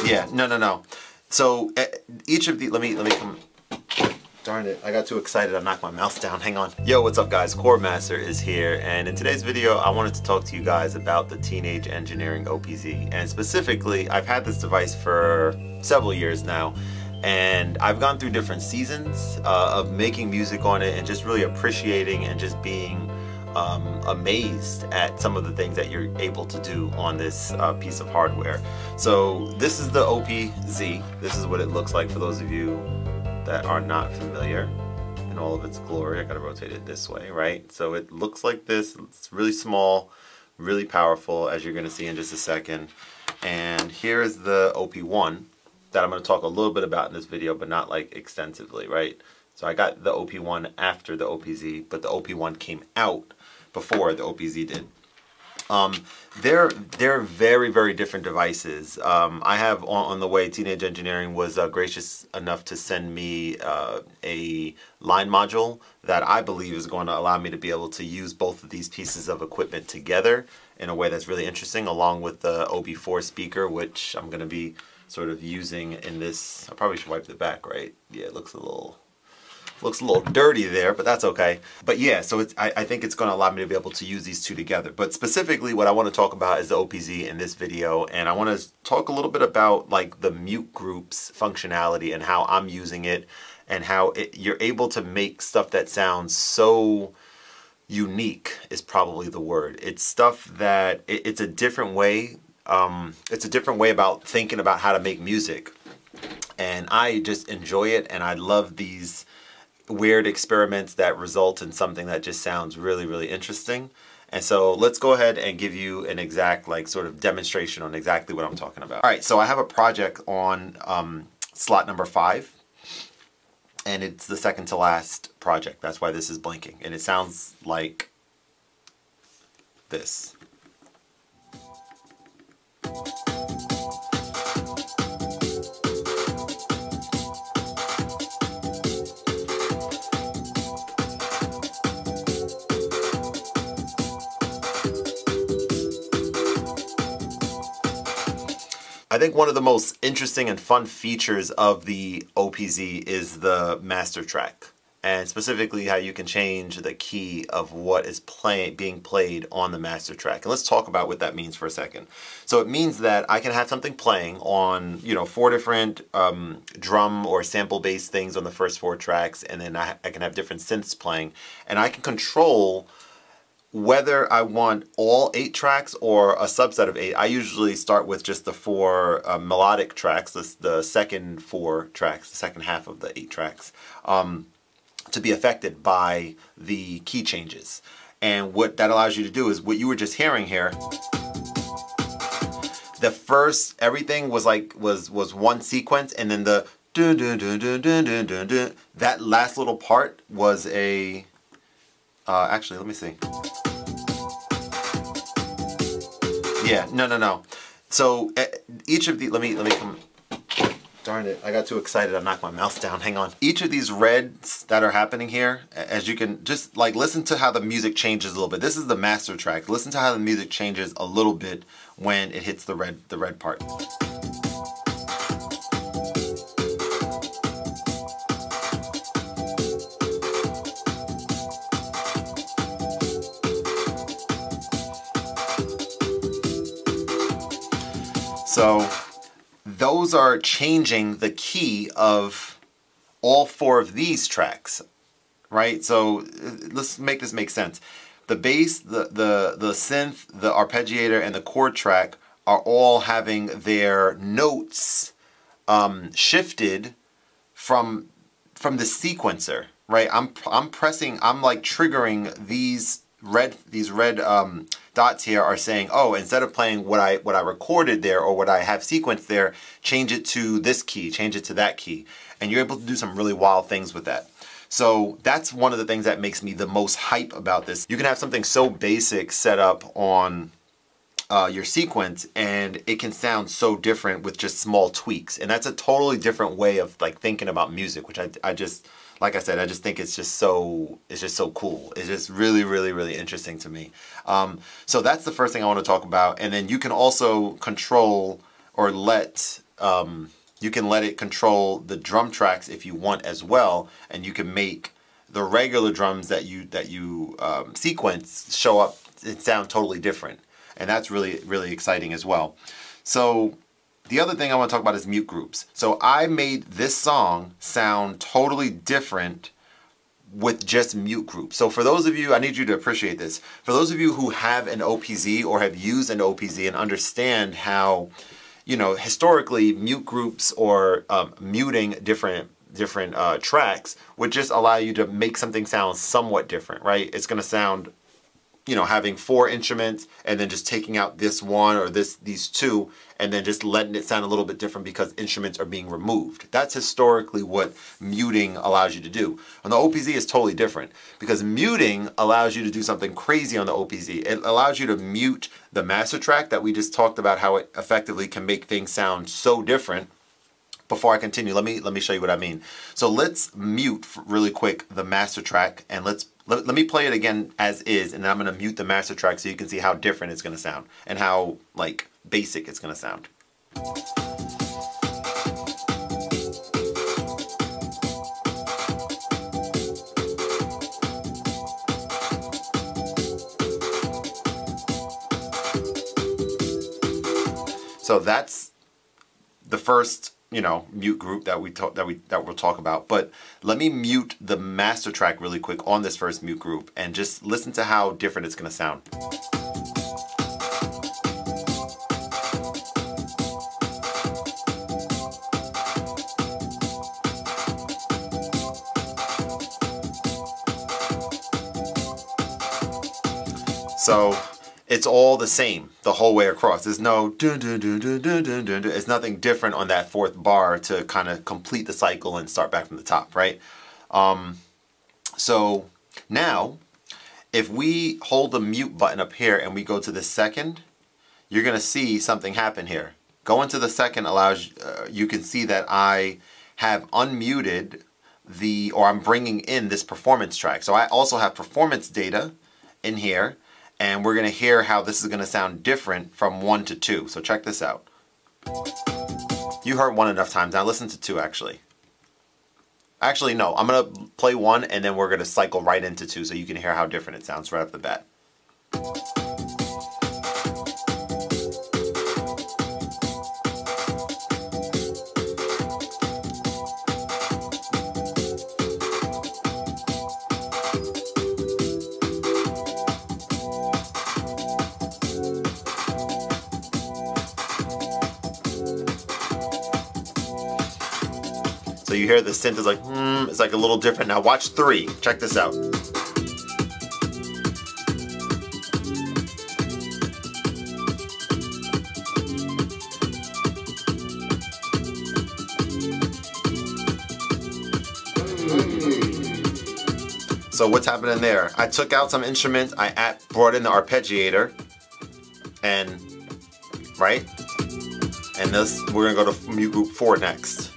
Yeah, no. So each of the, let me come, darn it, I got too excited, I knocked my mouse down, hang on. Yo, what's up guys, Khordmaster is here, and in today's video I wanted to talk to you guys about the Teenage Engineering OPZ, and specifically, I've had this device for several years now, and I've gone through different seasons of making music on it and just really appreciating and just being amazed at some of the things that you're able to do on this piece of hardware. So this is the OPZ. This is what it looks like for those of you that are not familiar in all of its glory. I gotta rotate it this way, right? So it looks like this. It's really small, really powerful, as you're gonna see in just a second. And here is the OP1 that I'm gonna talk a little bit about in this video, but not like extensively, right? So I got the OP1 after the OPZ, but the OP1 came out before the OPZ did. They're very, very different devices. I have on the way, Teenage Engineering was gracious enough to send me a line module that I believe is going to allow me to be able to use both of these pieces of equipment together in a way that's really interesting, along with the OB4 speaker, which I'm going to be sort of using in this. I probably should wipe the back, right? Yeah, it looks a little dirty there, but that's okay. But yeah, so I think it's going to allow me to be able to use these two together. But specifically what I want to talk about is the OPZ in this video, and I want to talk a little bit about like the mute groups functionality and how I'm using it, and how you're able to make stuff that sounds so unique is probably the word. It's stuff that it's a different way. It's a different way about thinking about how to make music, and I just enjoy it, and I love these weird experiments that result in something that just sounds really, really interesting. And so let's go ahead and give you an exact like sort of demonstration on exactly what I'm talking about. All right, so I have a project on slot number 5, and it's the second to last project. That's why this is blinking, and it sounds like this. I think one of the most interesting and fun features of the OPZ is the master track, and specifically how you can change the key of what is being played on the master track. And let's talk about what that means for a second. So it means that I can have something playing on, 4 different drum or sample-based things on the first 4 tracks, and then I can have different synths playing, and I can control whether I want all 8 tracks or a subset of 8. I usually start with just the 4 melodic tracks, the second 4 tracks, the second half of the 8 tracks, to be affected by the key changes. And what that allows you to do is what you were just hearing here. The first, everything was one sequence, and then the dun dun dun dun dun dun dun dun. That last little part was a actually, let me see. Yeah, no. So each of the, let me come, darn it, I got too excited, I knocked my mouse down, hang on. Each of these reds that are happening here, as you can just like listen to how the music changes a little bit. This is the master track. Listen to how the music changes a little bit when it hits the red part. So those are changing the key of all 4 of these tracks, right? So let's make this make sense. The bass, the synth, the arpeggiator, and the chord track are all having their notes shifted from the sequencer, right? I'm like triggering these red dots here are saying, oh, instead of playing what I recorded there or what I have sequenced there, change it to this key, change it to that key. And you're able to do some really wild things with that. So that's one of the things that makes me the most hype about this. You can have something so basic set up on your sequence, and it can sound so different with just small tweaks. And that's a totally different way of like thinking about music, which I just, like I said, I just think it's just so cool. It's just really, really, really interesting to me. So that's the first thing I want to talk about. And then you can also control or you can let it control the drum tracks if you want as well, and you can make the regular drums that you sequence show up and sound totally different, and that's really exciting as well. So the other thing I want to talk about is mute groups. So I made this song sound totally different with just mute groups. So for those of you, I need you to appreciate this. For those of you who have an OPZ or have used an OPZ and understand how, you know, historically mute groups or muting different tracks would just allow you to make something sound somewhat different, right? It's going to sound, you know, having 4 instruments and then just taking out this one or these 2 and then just letting it sound a little bit different because instruments are being removed. That's historically what muting allows you to do. On the OPZ is totally different because muting allows you to do something crazy on the OPZ. It allows you to mute the master track that we just talked about, how it effectively can make things sound so different. Before I continue, let me show you what I mean. So let's mute really quick the master track, and let me play it again as is, and then I'm going to mute the master track so you can see how different it's going to sound and how like basic it's going to sound. So that's the first, you know, mute group that we'll talk about. But let me mute the master track really quick on this first mute group and just listen to how different it's going to sound. So it's all the same the whole way across. There's no dun dun dun dun dun dun dun. It's nothing different on that 4th bar to kind of complete the cycle and start back from the top, right? So now, if we hold the mute button up here and we go to the second, you're gonna see something happen here. Going to the second allows you can see that I have unmuted or I'm bringing in this performance track. So I also have performance data in here. And we're going to hear how this is going to sound different from 1 to 2. So check this out. You heard 1 enough times. Now listen to 2 actually. Actually, no. I'm going to play 1 and then we're going to cycle right into 2 so you can hear how different it sounds right off the bat. So you hear the synth is like, it's like a little different. Now watch 3. Check this out. So what's happening there? I took out some instruments, I brought in the arpeggiator, and, right? And this, we're gonna go to mute group 4 next.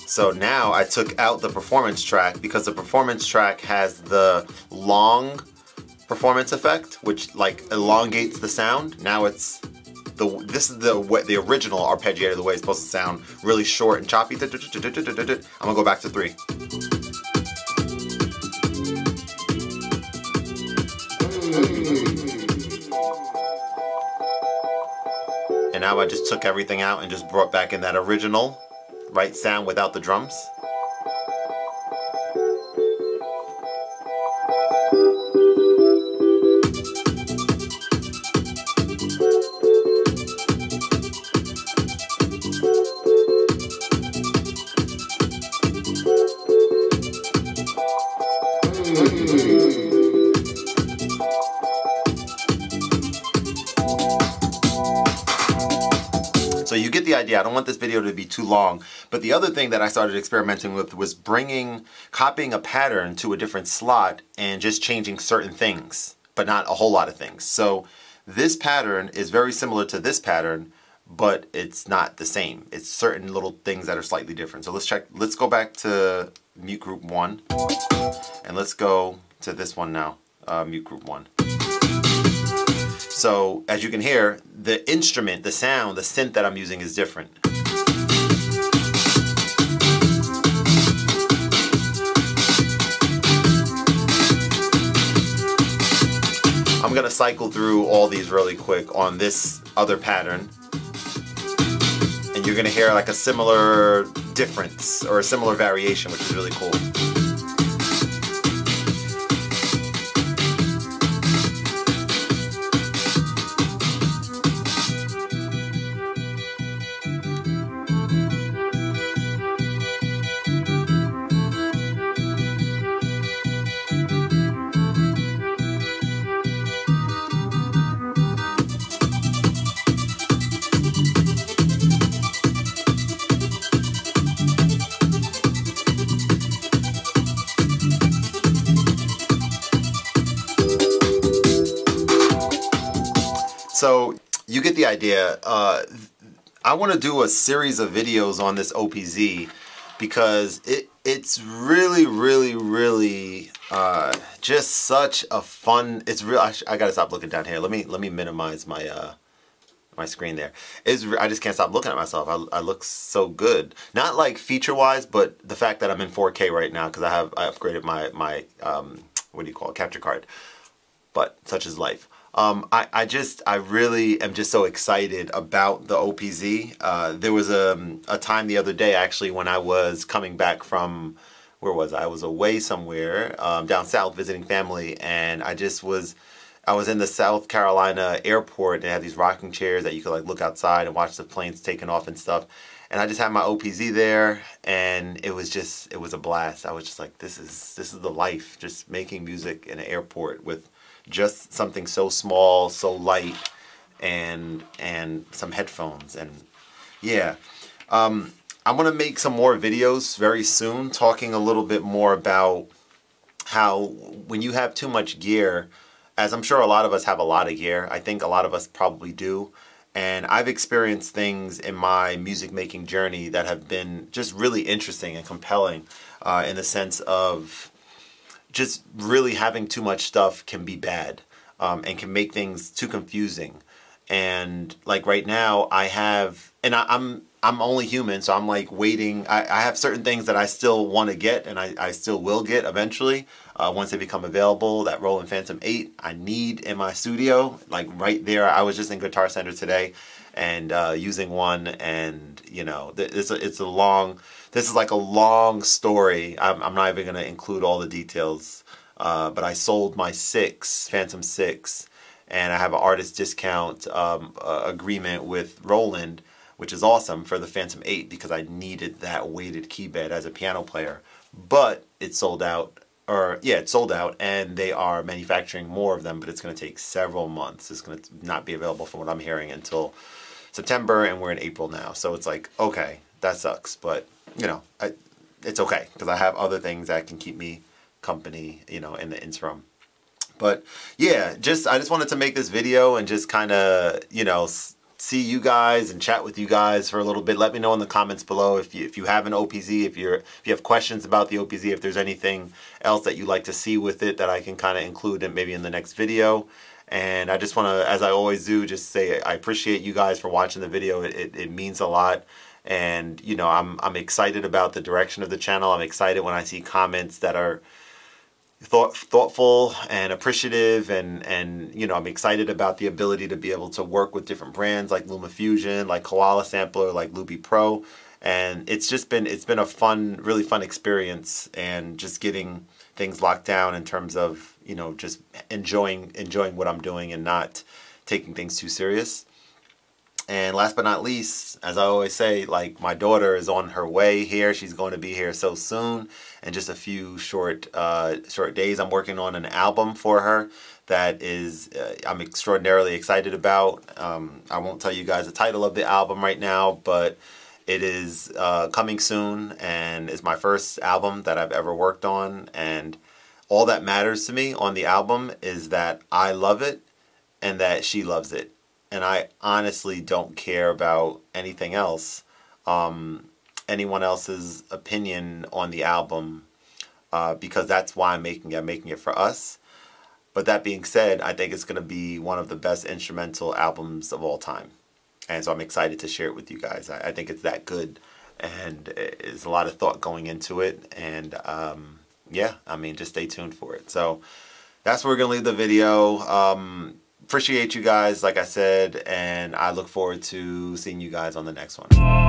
So now I took out the performance track because the performance track has the long performance effect, which like elongates the sound. Now this is the original arpeggiator, the way it's supposed to sound, really short and choppy. I'm gonna go back to 3. And now I just took everything out and just brought back in that original, right, sound without the drums. So you get the idea. I don't want this video to be too long, but the other thing that I started experimenting with was copying a pattern to a different slot and just changing certain things, but not a whole lot of things. So this pattern is very similar to this pattern, but it's not the same. It's certain little things that are slightly different. So let's go back to mute group 1, and let's go to this one now. mute group 1. So as you can hear, the instrument, the sound, the synth that I'm using is different. I'm gonna cycle through all these really quick on this other pattern, and you're gonna hear like a similar difference or a similar variation, which is really cool. So you get the idea. I want to do a series of videos on this OPZ because it's really just such a fun. It's real. I gotta stop looking down here. Let me minimize my my screen there. I just can't stop looking at myself. I look so good. Not like feature wise, but the fact that I'm in 4K right now because I upgraded my what do you call it, capture card. But such is life. I really am just so excited about the OPZ. There was a time the other day actually when I was coming back from, where was I? I was away somewhere down south visiting family, and I was in the South Carolina airport, and they have these rocking chairs that you could like look outside and watch the planes taking off and stuff. And I just had my OPZ there, and it was a blast. I was just like, this is the life, just making music in an airport with just something so small, so light, and some headphones. And yeah, I'm gonna make some more videos very soon talking a little bit more about how when you have too much gear, as I'm sure a lot of us have a lot of gear, I think a lot of us probably do, and I've experienced things in my music making journey that have been just really interesting and compelling in the sense of just really having too much stuff can be bad and can make things too confusing. And like right now I'm only human, so I'm like waiting. I have certain things that I still want to get, and I still will get eventually once they become available. That Roland Phantom 8 I need in my studio, like right there. I was just in Guitar Center today and using one, and you know, this is like a long story. I'm not even going to include all the details, but I sold my Phantom 6, and I have an artist discount agreement with Roland, which is awesome, for the Phantom 8 because I needed that weighted key bed as a piano player. But it's sold out, it's sold out, and they are manufacturing more of them, but it's going to take several months. It's going to not be available from what I'm hearing until September, and we're in April now. So it's like, okay, that sucks, but you know, it's okay because I have other things that can keep me company, you know, in the interim. But yeah, I just wanted to make this video and just kind of, you know, see you guys and chat with you guys for a little bit. Let me know in the comments below if you have an OPZ, if you have questions about the OPZ, if there's anything else that you'd like to see with it that I can kind of include maybe in the next video. And I just want to, as I always do, just say I appreciate you guys for watching the video. It means a lot. And you know, I'm excited about the direction of the channel. I'm excited when I see comments that are thoughtful and appreciative, and you know, I'm excited about the ability to be able to work with different brands like LumaFusion, like Koala Sampler, like Luby Pro, and it's been a really fun experience, and just getting things locked down in terms of, you know, just enjoying what I'm doing and not taking things too serious. And last but not least, as I always say, like, my daughter is on her way here. She's going to be here so soon. In just a few short days, I'm working on an album for her that is I'm extraordinarily excited about. I won't tell you guys the title of the album right now, but it is coming soon, and it's my first album that I've ever worked on. And all that matters to me on the album is that I love it and that she loves it. And I honestly don't care about anything else, anyone else's opinion on the album, because that's why I'm making it. I'm making it for us. But that being said, I think it's going to be one of the best instrumental albums of all time. And so I'm excited to share it with you guys. I think it's that good, and there's a lot of thought going into it. And yeah, I mean, just stay tuned for it. So that's where we're going to leave the video. Appreciate you guys, like I said, and I look forward to seeing you guys on the next one.